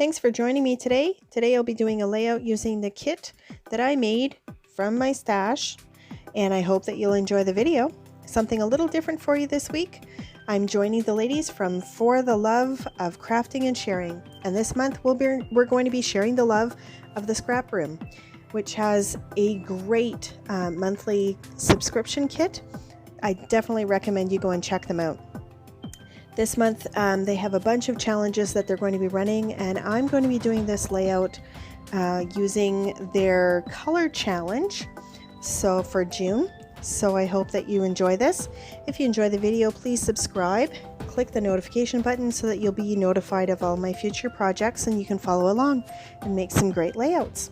Thanks for joining me today. Today I'll be doing a layout using the kit that I made from my stash, and I hope that you'll enjoy the video. Something a little different for you this week. I'm joining the ladies from For the Love of Crafting and Sharing, and this month we're going to be sharing the love of the Scraproom, which has a great monthly subscription kit. I definitely recommend you go and check them out. This month they have a bunch of challenges that they're going to be running, and I'm going to be doing this layout using their color challenge for June. So I hope that you enjoy this. If you enjoy the video, please subscribe, click the notification button so that you'll be notified of all my future projects and you can follow along and make some great layouts.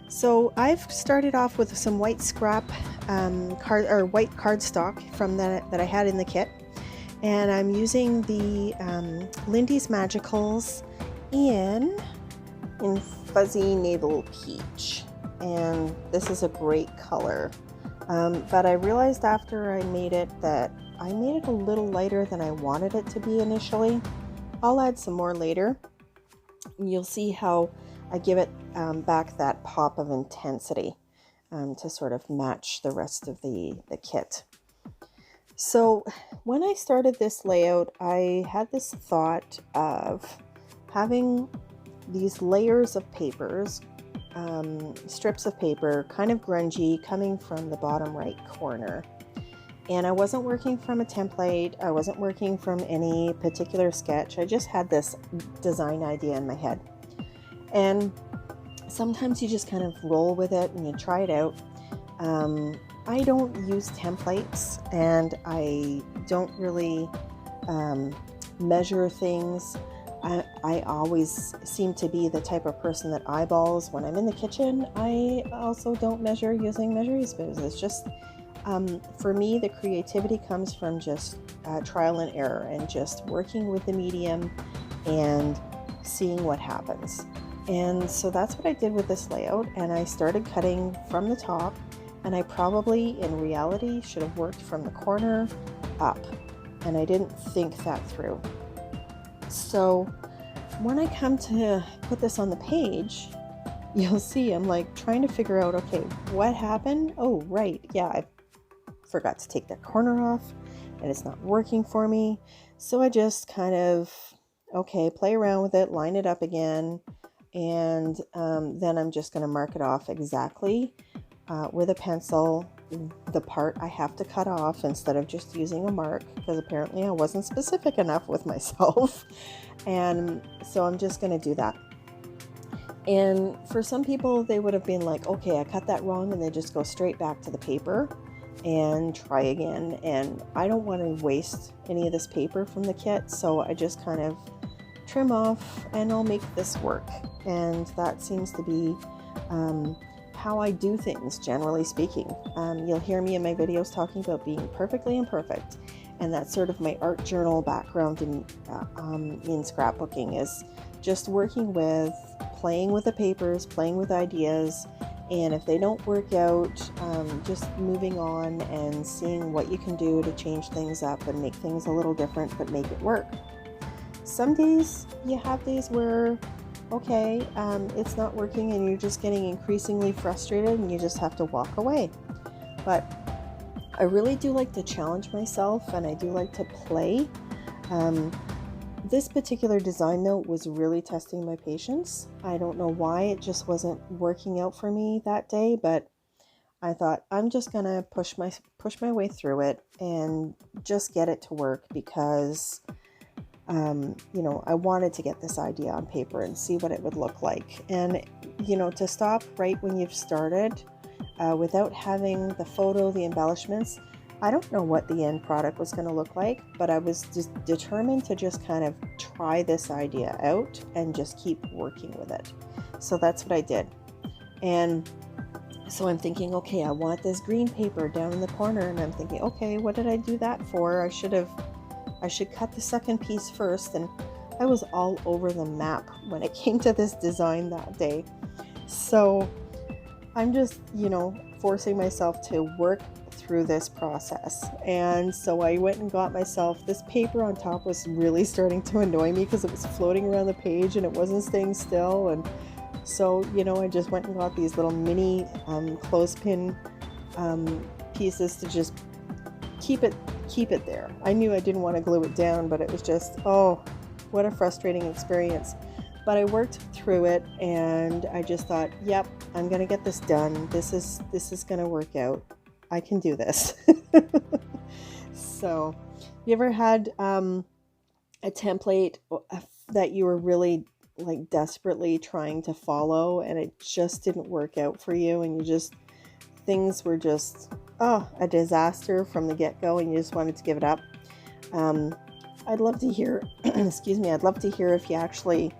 So I've started off with some white scrap white cardstock from that I had in the kit. And I'm using the Lindy's Magicals in Fuzzy Navel Peach, and this is a great color. But I realized after I made it that I made it a little lighter than I wanted it to be initially. I'll add some more later. You'll see how I give it back that pop of intensity to sort of match the rest of the kit. So when I started this layout, I had this thought of having these layers of papers, strips of paper, kind of grungy, coming from the bottom right corner. And I wasn't working from a template. I wasn't working from any particular sketch. I just had this design idea in my head. And sometimes you just kind of roll with it and you try it out. I don't use templates, and I don't really measure things. I always seem to be the type of person that eyeballs when I'm in the kitchen. I also don't measure using measuring spoons. It's just, for me, the creativity comes from just trial and error and just working with the medium and seeing what happens. And so that's what I did with this layout, and I started cutting from the top. And I probably, in reality, should have worked from the corner up. And I didn't think that through. So when I come to put this on the page, you'll see I'm like trying to figure out, okay, what happened? Oh, right. Yeah, I forgot to take that corner off and it's not working for me. So I just kind of, okay, play around with it, line it up again. And then I'm just going to mark it off exactly. With a pencil, the part I have to cut off instead of just using a mark, because apparently I wasn't specific enough with myself. And so I'm just going to do that. And for some people, they would have been like, okay, I cut that wrong, and they just go straight back to the paper and try again. And I don't want to waste any of this paper from the kit, so I just kind of trim off and I'll make this work. And that seems to be how I do things, generally speaking. You'll hear me in my videos talking about being perfectly imperfect, and that's sort of my art journal background in scrapbooking, is just working with, playing with the papers, playing with ideas, and if they don't work out, just moving on and seeing what you can do to change things up and make things a little different, but make it work. Some days you have days where okay, it's not working and you're just getting increasingly frustrated and you just have to walk away. But I really do like to challenge myself, and I do like to play. This particular design though was really testing my patience. I don't know why it just wasn't working out for me that day, but I thought I'm just gonna push my way through it and just get it to work, because I wanted to get this idea on paper and see what it would look like. And, to stop right when you've started without having the photo, the embellishments, I don't know what the end product was going to look like, but I was just determined to just kind of try this idea out and just keep working with it. So that's what I did. And so I'm thinking, okay, I want this green paper down in the corner, and I'm thinking, okay, what did I do that for? I should cut the second piece first, and I was all over the map when it came to this design that day. So I'm just, you know, forcing myself to work through this process. And so I went and got myself, this paper on top was really starting to annoy me because it was floating around the page and it wasn't staying still. And so, you know, I just went and got these little mini clothespin pieces to just keep it there. I knew I didn't want to glue it down, but it was just, oh, what a frustrating experience. But I worked through it and I just thought, yep, I'm gonna get this done. This is gonna work out. I can do this. So, you ever had a template that you were really like desperately trying to follow and it just didn't work out for you, and you just, things were just, oh, a disaster from the get-go and you just wanted to give it up? I'd love to hear, excuse me, I'd love to hear if you actually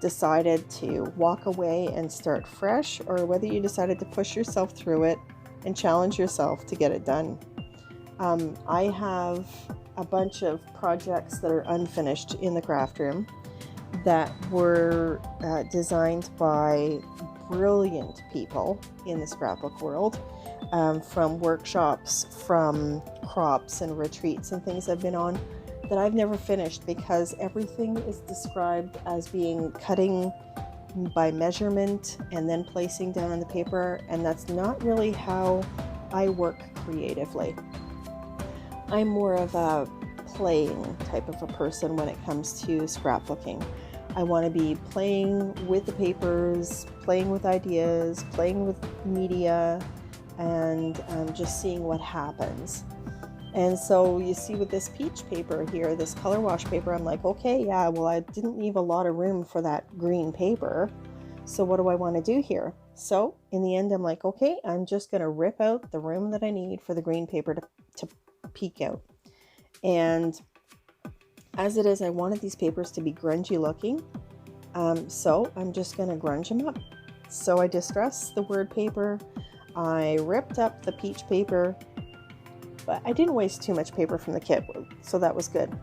decided to walk away and start fresh, or whether you decided to push yourself through it and challenge yourself to get it done. I have a bunch of projects that are unfinished in the craft room that were designed by brilliant people in the scrapbook world, from workshops, from crops and retreats and things I've been on, that I've never finished because everything is described as being cutting by measurement and then placing down on the paper, and that's not really how I work creatively. I'm more of a playing type of a person when it comes to scrapbooking. I want to be playing with the papers, playing with ideas, playing with media, and just seeing what happens. And so you see with this peach paper here, this color wash paper, I'm like, okay, yeah, well, I didn't leave a lot of room for that green paper. So what do I want to do here? So in the end, I'm like, okay, I'm just going to rip out the room that I need for the green paper to peek out. And as it is, I wanted these papers to be grungy looking. So I'm just going to grunge them up. So I distressed the word paper. I ripped up the peach paper. But I didn't waste too much paper from the kit, so that was good.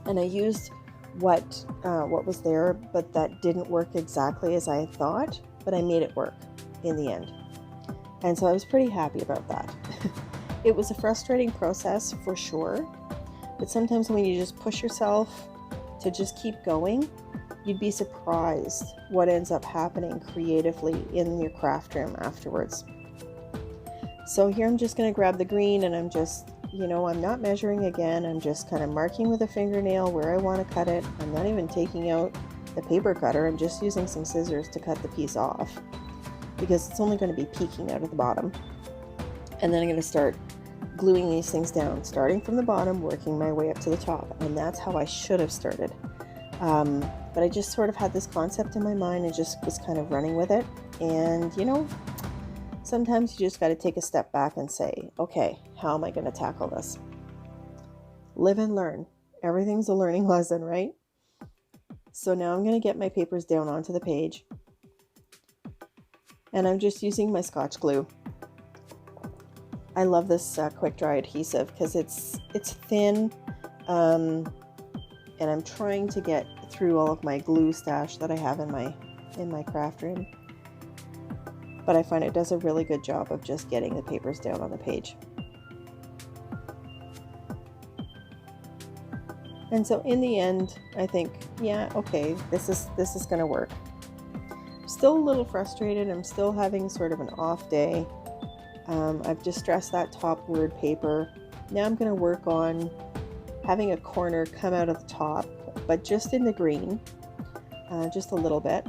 And I used what was there, but that didn't work exactly as I thought, but I made it work in the end. And so I was pretty happy about that. It was a frustrating process for sure, but sometimes when you just push yourself to just keep going, you'd be surprised what ends up happening creatively in your craft room afterwards. So here I'm just going to grab the green, and I'm just, you know, I'm not measuring again. I'm just kind of marking with a fingernail where I want to cut it. I'm not even taking out the paper cutter. I'm just using some scissors to cut the piece off because it's only going to be peeking out of the bottom. And then I'm going to start gluing these things down, starting from the bottom, working my way up to the top. And that's how I should have started. But I just sort of had this concept in my mind and just was kind of running with it. And, you know, sometimes you just got to take a step back and say, okay, how am I going to tackle this? Live and learn. Everything's a learning lesson, right? So now I'm going to get my papers down onto the page. And I'm just using my Scotch glue. I love this quick dry adhesive because it's thin, and I'm trying to get through all of my glue stash that I have in my craft room. But I find it does a really good job of just getting the papers down on the page. And so in the end, I think, yeah, okay, this is going to work. Still a little frustrated. I'm still having sort of an off day. I've distressed that top word paper. Now I'm going to work on having a corner come out of the top, but just in the green, just a little bit,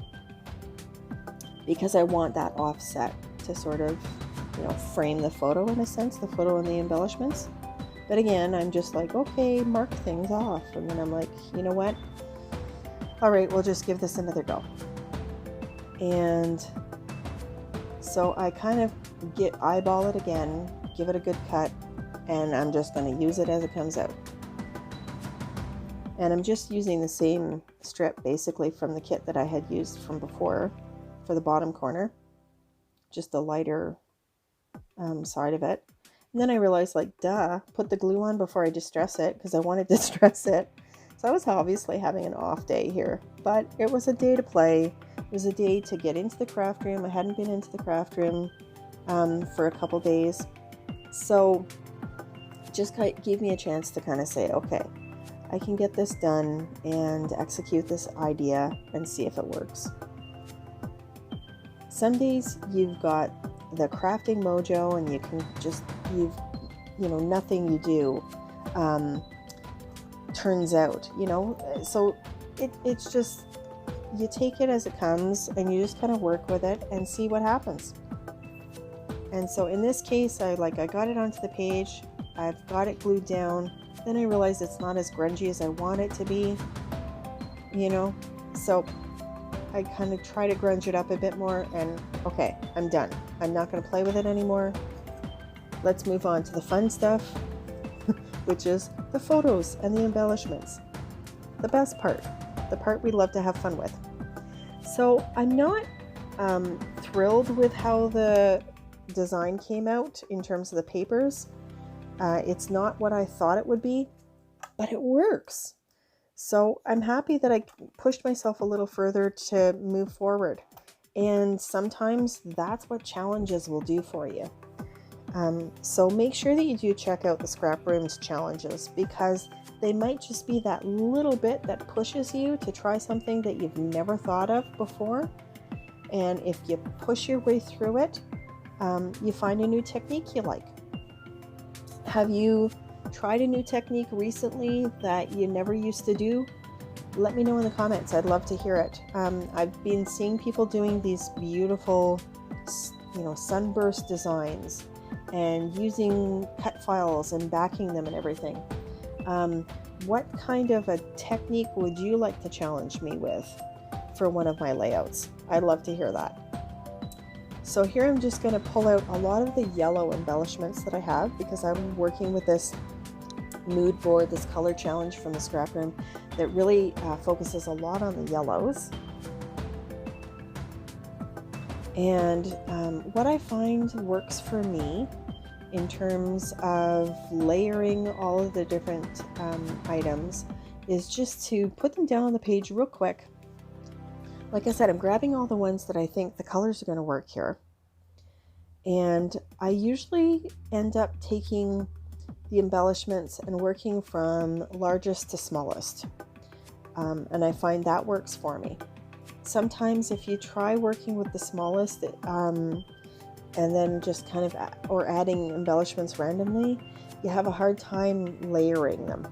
because I want that offset to sort of, you know, frame the photo in a sense, the photo and the embellishments. But again, I'm just like, okay, mark things off. And then I'm like, you know what? All right, we'll just give this another go. And so I kind of eyeball it again, give it a good cut, and I'm just going to use it as it comes out. And I'm just using the same strip basically from the kit that I had used from before for the bottom corner, just the lighter side of it. And then I realized, like, duh, put the glue on before I distress it, because I wanted to distress it. So I was obviously having an off day here, but it was a day to play. was a day to get into the craft room. I hadn't been into the craft room for a couple days. So just gave me a chance to kind of say, okay, I can get this done and execute this idea and see if it works. Some days you've got the crafting mojo and you can just, nothing you do turns out, so it's just, you take it as it comes and you just kind of work with it and see what happens. And so in this case, I got it onto the page, I've got it glued down, then I realized it's not as grungy as I want it to be, so I kind of try to grunge it up a bit more, and okay, I'm done. I'm not going to play with it anymore. Let's move on to the fun stuff, which is the photos and the embellishments. The best part, the part we love to have fun with. So I'm not thrilled with how the design came out in terms of the papers. It's not what I thought it would be, but it works. So I'm happy that I pushed myself a little further to move forward. And sometimes that's what challenges will do for you. So make sure that you do check out the Scraproom's challenges, because they might just be that little bit that pushes you to try something that you've never thought of before. And if you push your way through it, you find a new technique you like. Have you tried a new technique recently that you never used to do? Let me know in the comments. I'd love to hear it. I've been seeing people doing these beautiful, sunburst designs and using cut files and backing them and everything. What kind of a technique would you like to challenge me with for one of my layouts? I'd love to hear that. So here I'm just going to pull out a lot of the yellow embellishments that I have, because I'm working with this mood board, this color challenge from the Scraproom that really focuses a lot on the yellows. And what I find works for me in terms of layering all of the different items is just to put them down on the page real quick. Like I said, I'm grabbing all the ones that I think the colors are going to work here. And I usually end up taking the embellishments and working from largest to smallest. And I find that works for me. Sometimes if you try working with the smallest and then just kind of, or adding embellishments randomly, you have a hard time layering them.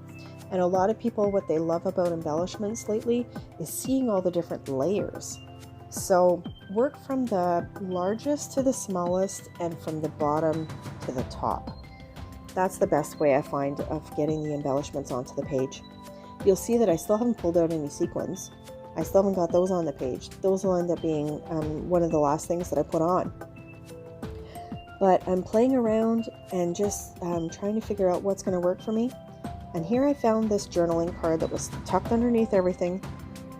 And a lot of people, what they love about embellishments lately is seeing all the different layers. So work from the largest to the smallest and from the bottom to the top. That's the best way I find of getting the embellishments onto the page. You'll see that I still haven't pulled out any sequins. I still haven't got those on the page. Those will end up being one of the last things that I put on. But I'm playing around and just trying to figure out what's going to work for me. And here I found this journaling card that was tucked underneath everything.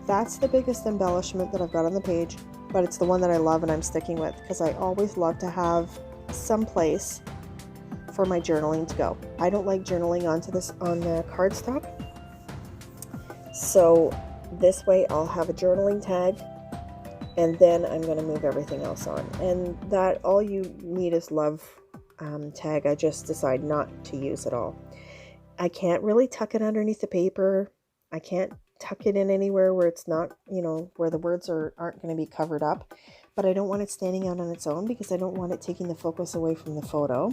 That's the biggest embellishment that I've got on the page, but it's the one that I love and I'm sticking with, because I always love to have some place for my journaling to go. I don't like journaling on the cardstock. So this way I'll have a journaling tag, and then I'm going to move everything else on. And that all you need is love tag. I just decide not to use it all. I can't really tuck it underneath the paper. I can't tuck it in anywhere where it's not, where the words aren't going to be covered up. But I don't want it standing out on its own, because I don't want it taking the focus away from the photo.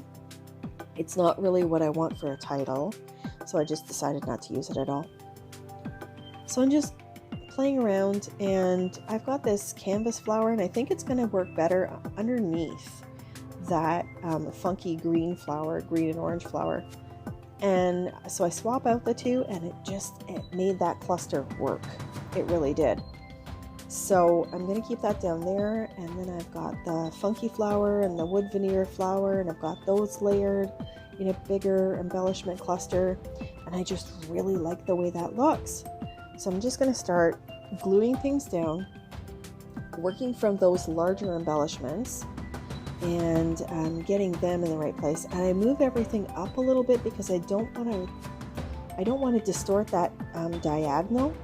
It's not really what I want for a title, so I just decided not to use it at all. So I'm just playing around, and I've got this canvas flower, and I think it's going to work better underneath that funky green and orange flower. And so I swap out the two, and it made that cluster work. It really did. So I'm going to keep that down there, and then I've got the funky flower and the wood veneer flower, and I've got those layered in a bigger embellishment cluster, and I just really like the way that looks. So I'm just going to start gluing things down, working from those larger embellishments, and getting them in the right place. And I move everything up a little bit because I don't want to distort that diagonal.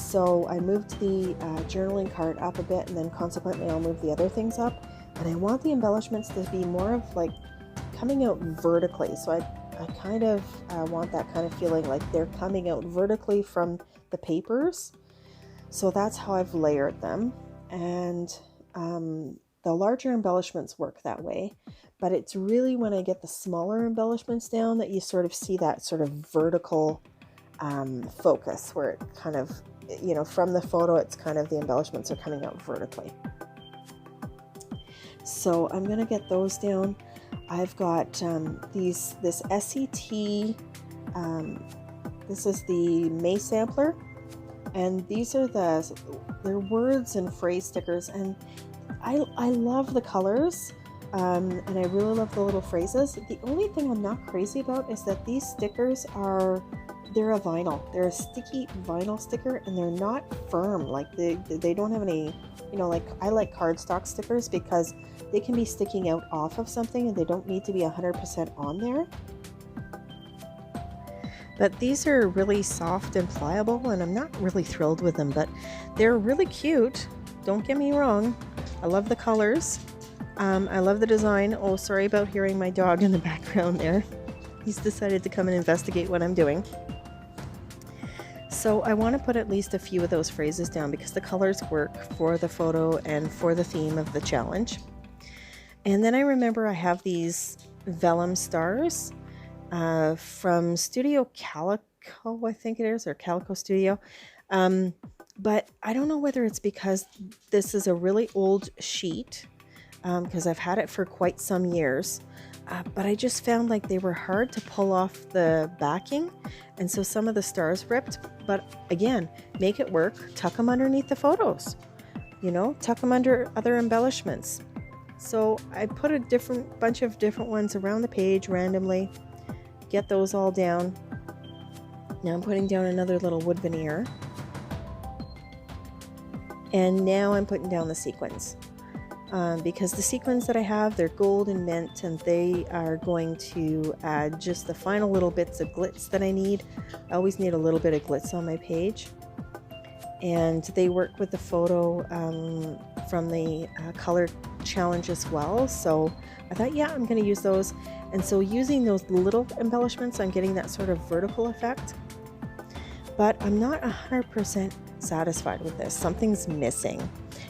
So I moved the journaling card up a bit, and then consequently I'll move the other things up. And I want the embellishments to be more of like coming out vertically. So I kind of want that kind of feeling like they're coming out vertically from the papers. So that's how I've layered them. And the larger embellishments work that way. But it's really when I get the smaller embellishments down that you sort of see that sort of vertical focus, where it kind of, you know, from the photo, it's kind of the embellishments are coming out vertically. So I'm going to get those down. I've got this SET, this is the May sampler, and these are they're words and phrase stickers, and I love the colors, and I really love the little phrases. The only thing I'm not crazy about is that these stickers they're a vinyl. They're a sticky vinyl sticker, and they're not firm. Like they don't have any, you know, like I like cardstock stickers because they can be sticking out off of something and they don't need to be 100% on there. But these are really soft and pliable, and I'm not really thrilled with them, but they're really cute. Don't get me wrong. I love the colors. I love the design. Oh, sorry about hearing my dog in the background there. He's decided to come and investigate what I'm doing. So I want to put at least a few of those phrases down because the colors work for the photo and for the theme of the challenge. And then I remember I have these vellum stars from Studio Calico, I think it is, or Calico Studio. But I don't know whether it's because this is a really old sheet, because I've had it for quite some years. But I just found like they were hard to pull off the backing, and so some of the stars ripped. But again, make it work, tuck them underneath the photos, you know, tuck them under other embellishments. So I put a bunch of different ones around the page randomly, get those all down. Now I'm putting down another little wood veneer, and now I'm putting down the sequins. Because the sequins that I have, they're gold and mint, and they are going to add just the final little bits of glitz that I need. I always need a little bit of glitz on my page, and they work with the photo from the color challenge as well. So I thought, yeah, I'm going to use those. And so using those little embellishments, I'm getting that sort of vertical effect, but I'm not 100% satisfied with this. Something's missing.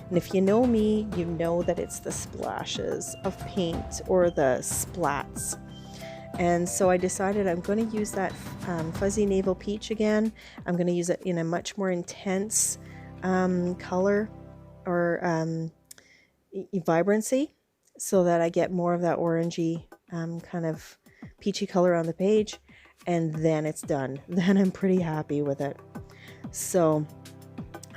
And if you know me, you know that it's the splashes of paint or the splats. And so I decided I'm going to use that fuzzy navel peach again. I'm going to use it in a much more intense color or vibrancy, so that I get more of that orangey kind of peachy color on the page. And then it's done. Then I'm pretty happy with it. So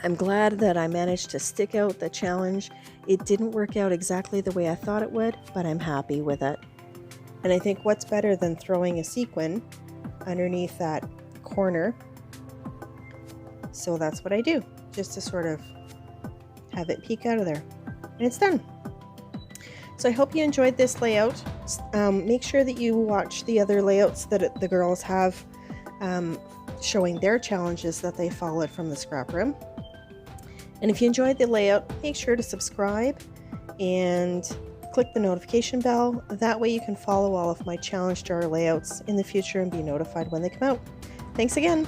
I'm glad that I managed to stick out the challenge. It didn't work out exactly the way I thought it would, but I'm happy with it. And I think what's better than throwing a sequin underneath that corner. So that's what I do, just to sort of have it peek out of there. And it's done. So I hope you enjoyed this layout. Make sure that you watch the other layouts that the girls have showing their challenges that they followed from the scrap room. And if you enjoyed the layout, make sure to subscribe and click the notification bell. That way you can follow all of my challenge jar layouts in the future and be notified when they come out. Thanks again.